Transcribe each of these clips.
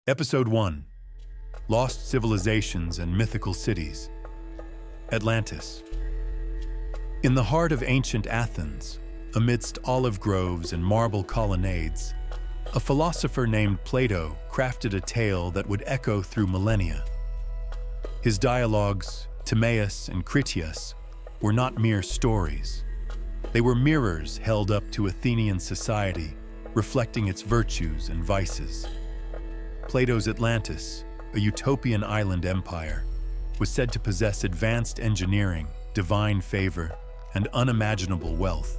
Episode 1: Lost Civilizations and Mythical Cities. Atlantis. In the heart of ancient Athens, amidst olive groves and marble colonnades, a philosopher named Plato crafted a tale that would echo through millennia. His dialogues, Timaeus and Critias, were not mere stories. They were mirrors held up to Athenian society, reflecting its virtues and vices. Plato's Atlantis, a utopian island empire, was said to possess advanced engineering, divine favor, and unimaginable wealth.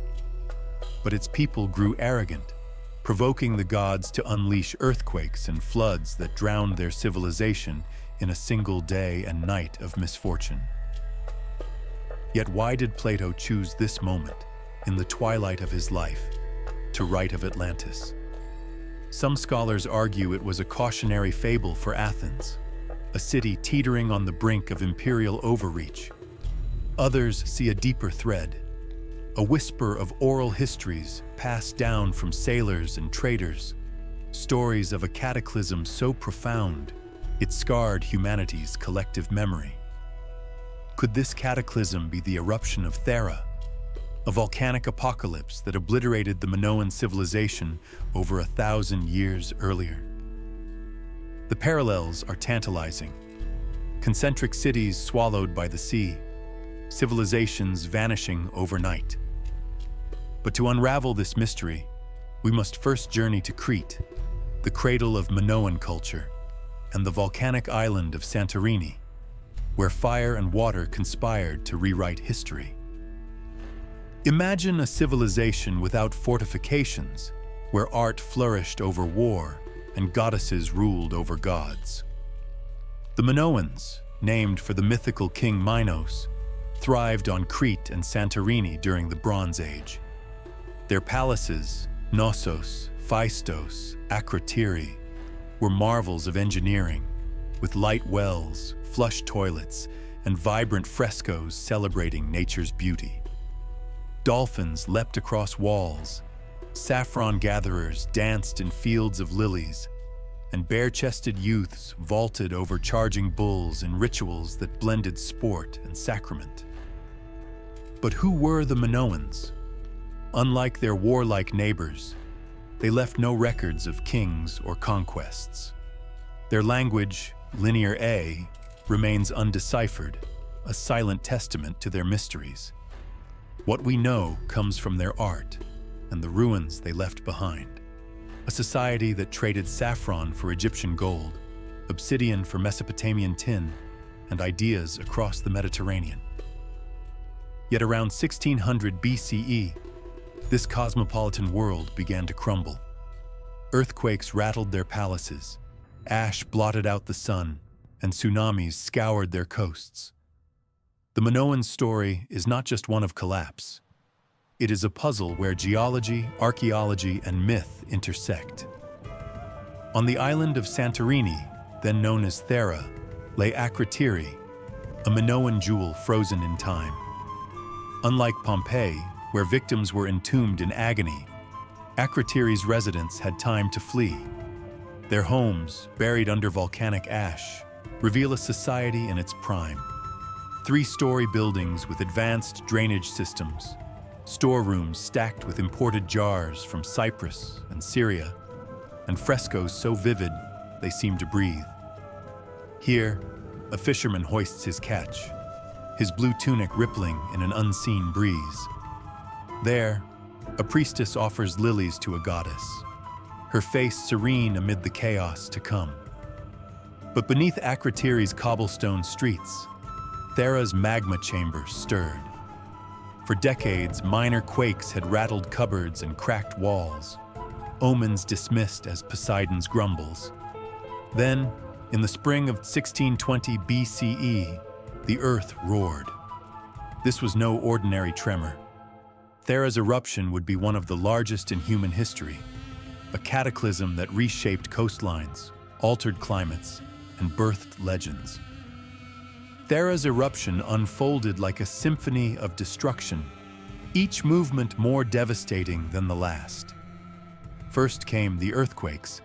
But its people grew arrogant, provoking the gods to unleash earthquakes and floods that drowned their civilization in a single day and night of misfortune. Yet why did Plato choose this moment, in the twilight of his life, to write of Atlantis? Some scholars argue it was a cautionary fable for Athens, a city teetering on the brink of imperial overreach. Others see a deeper thread, a whisper of oral histories passed down from sailors and traders, stories of a cataclysm so profound it scarred humanity's collective memory. Could this cataclysm be the eruption of Thera, a volcanic apocalypse that obliterated the Minoan civilization over 1,000 years earlier? The parallels are tantalizing. Concentric cities swallowed by the sea, civilizations vanishing overnight. But to unravel this mystery, we must first journey to Crete, the cradle of Minoan culture, and the volcanic island of Santorini, where fire and water conspired to rewrite history. Imagine a civilization without fortifications, where art flourished over war and goddesses ruled over gods. The Minoans, named for the mythical king Minos, thrived on Crete and Santorini during the Bronze Age. Their palaces, Knossos, Phaistos, Akrotiri, were marvels of engineering, with light wells, flush toilets, and vibrant frescoes celebrating nature's beauty. Dolphins leapt across walls, saffron gatherers danced in fields of lilies, and bare-chested youths vaulted over charging bulls in rituals that blended sport and sacrament. But who were the Minoans? Unlike their warlike neighbors, they left no records of kings or conquests. Their language, Linear A, remains undeciphered, a silent testament to their mysteries. What we know comes from their art and the ruins they left behind. A society that traded saffron for Egyptian gold, obsidian for Mesopotamian tin, and ideas across the Mediterranean. Yet around 1600 BCE, this cosmopolitan world began to crumble. Earthquakes rattled their palaces, ash blotted out the sun, and tsunamis scoured their coasts. The Minoan story is not just one of collapse. It is a puzzle where geology, archaeology, and myth intersect. On the island of Santorini, then known as Thera, lay Akrotiri, a Minoan jewel frozen in time. Unlike Pompeii, where victims were entombed in agony, Akrotiri's residents had time to flee. Their homes, buried under volcanic ash, reveal a society in its prime. 3-story buildings with advanced drainage systems, storerooms stacked with imported jars from Cyprus and Syria, and frescoes so vivid they seem to breathe. Here, a fisherman hoists his catch, his blue tunic rippling in an unseen breeze. There, a priestess offers lilies to a goddess, her face serene amid the chaos to come. But beneath Akrotiri's cobblestone streets, Thera's magma chamber stirred. For decades, minor quakes had rattled cupboards and cracked walls, omens dismissed as Poseidon's grumbles. Then, in the spring of 1620 BCE, the earth roared. This was no ordinary tremor. Thera's eruption would be one of the largest in human history, a cataclysm that reshaped coastlines, altered climates, and birthed legends. Thera's eruption unfolded like a symphony of destruction, each movement more devastating than the last. First came the earthquakes,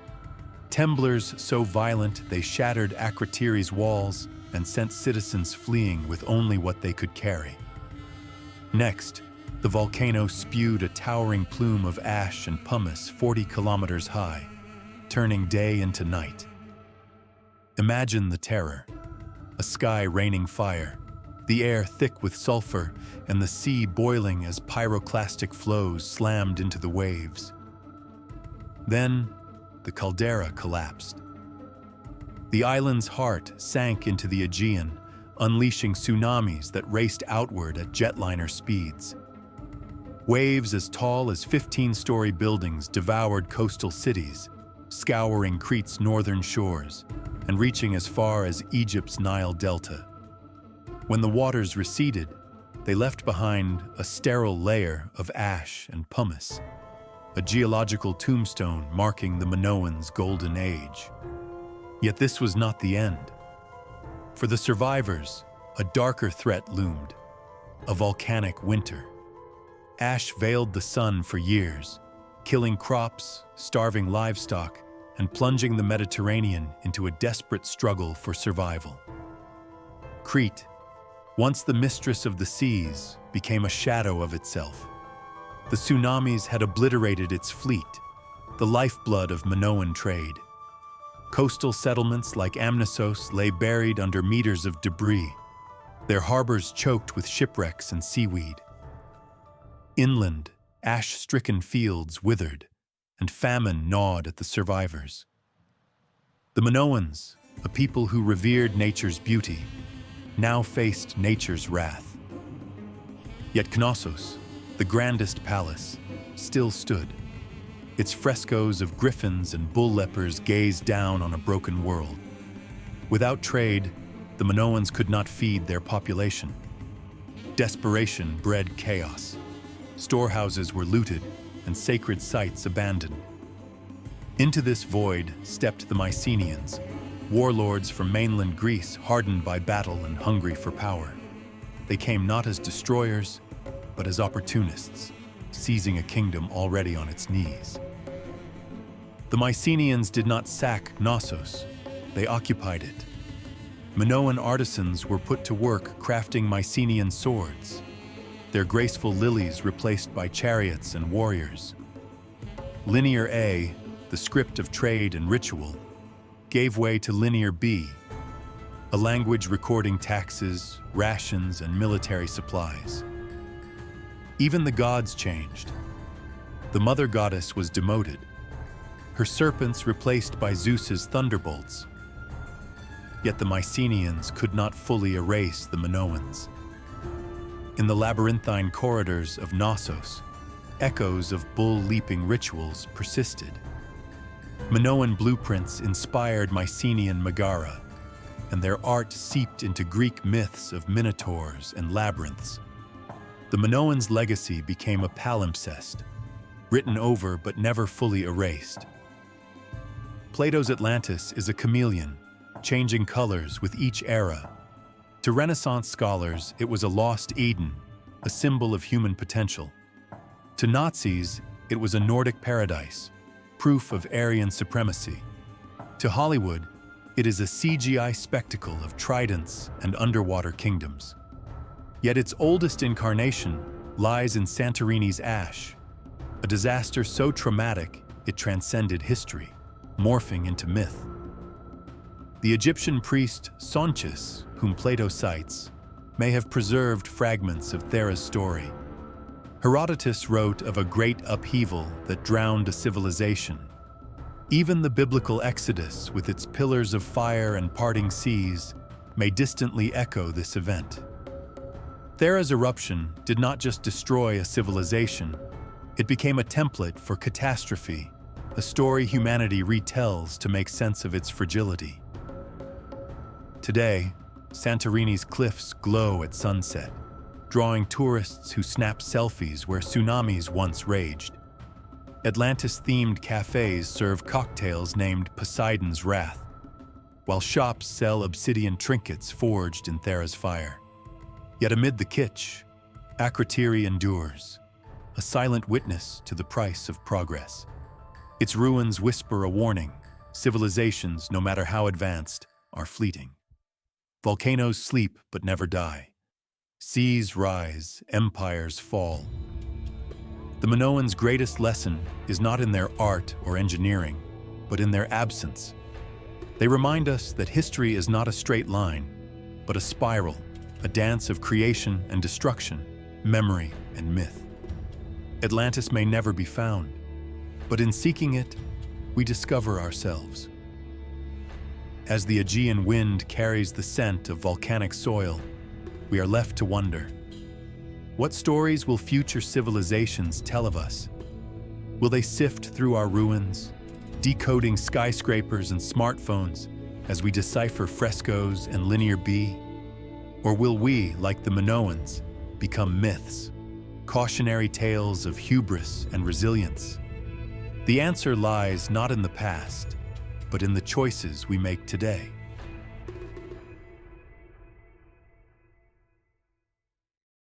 Temblors so violent they shattered Akrotiri's walls and sent citizens fleeing with only what they could carry. Next, the volcano spewed a towering plume of ash and pumice 40 kilometers high, turning day into night. Imagine the terror: a sky raining fire, the air thick with sulfur, and the sea boiling as pyroclastic flows slammed into the waves. Then, the caldera collapsed. The island's heart sank into the Aegean, unleashing tsunamis that raced outward at jetliner speeds. Waves as tall as 15-story buildings devoured coastal cities, scouring Crete's northern shores and reaching as far as Egypt's Nile Delta. When the waters receded, they left behind a sterile layer of ash and pumice, a geological tombstone marking the Minoans' golden age. Yet this was not the end. For the survivors, a darker threat loomed: a volcanic winter. Ash veiled the sun for years, killing crops, starving livestock, and plunging the Mediterranean into a desperate struggle for survival. Crete, once the mistress of the seas, became a shadow of itself. The tsunamis had obliterated its fleet, the lifeblood of Minoan trade. Coastal settlements like Knossos lay buried under meters of debris, their harbors choked with shipwrecks and seaweed. Inland, ash-stricken fields withered, and famine gnawed at the survivors. The Minoans, a people who revered nature's beauty, now faced nature's wrath. Yet Knossos, the grandest palace, still stood. Its frescoes of griffins and bull lepers gazed down on a broken world. Without trade, the Minoans could not feed their population. Desperation bred chaos. Storehouses were looted and sacred sites abandoned. Into this void stepped the Mycenaeans, warlords from mainland Greece hardened by battle and hungry for power. They came not as destroyers, but as opportunists, seizing a kingdom already on its knees. The Mycenaeans did not sack Knossos, they occupied it. Minoan artisans were put to work crafting Mycenaean swords, their graceful lilies replaced by chariots and warriors. Linear A, the script of trade and ritual, gave way to Linear B, a language recording taxes, rations, and military supplies. Even the gods changed. The mother goddess was demoted, her serpents replaced by Zeus's thunderbolts. Yet the Mycenaeans could not fully erase the Minoans. In the labyrinthine corridors of Knossos, echoes of bull-leaping rituals persisted. Minoan blueprints inspired Mycenaean Megara, and their art seeped into Greek myths of minotaurs and labyrinths. The Minoans' legacy became a palimpsest, written over but never fully erased. Plato's Atlantis is a chameleon, changing colors with each era. To Renaissance scholars, it was a lost Eden, a symbol of human potential. To Nazis, it was a Nordic paradise, proof of Aryan supremacy. To Hollywood, it is a CGI spectacle of tridents and underwater kingdoms. Yet its oldest incarnation lies in Santorini's ash, a disaster so traumatic it transcended history, morphing into myth. The Egyptian priest Sonchis, whom Plato cites, may have preserved fragments of Thera's story. Herodotus wrote of a great upheaval that drowned a civilization. Even the biblical Exodus, with its pillars of fire and parting seas, may distantly echo this event. Thera's eruption did not just destroy a civilization, it became a template for catastrophe, a story humanity retells to make sense of its fragility. Today, Santorini's cliffs glow at sunset, drawing tourists who snap selfies where tsunamis once raged. Atlantis-themed cafes serve cocktails named Poseidon's Wrath, while shops sell obsidian trinkets forged in Thera's fire. Yet amid the kitsch, Akrotiri endures, a silent witness to the price of progress. Its ruins whisper a warning: Civilizations, no matter how advanced, are fleeting. Volcanoes sleep but never die. Seas rise, empires fall. The Minoans' greatest lesson is not in their art or engineering, but in their absence. They remind us that history is not a straight line, but a spiral, a dance of creation and destruction, memory and myth. Atlantis may never be found, but in seeking it, we discover ourselves. As the Aegean wind carries the scent of volcanic soil, we are left to wonder, what stories will future civilizations tell of us? Will they sift through our ruins, decoding skyscrapers and smartphones as we decipher frescoes and linear B? Or will we, like the Minoans, become myths, cautionary tales of hubris and resilience? The answer lies not in the past, but in the choices we make today.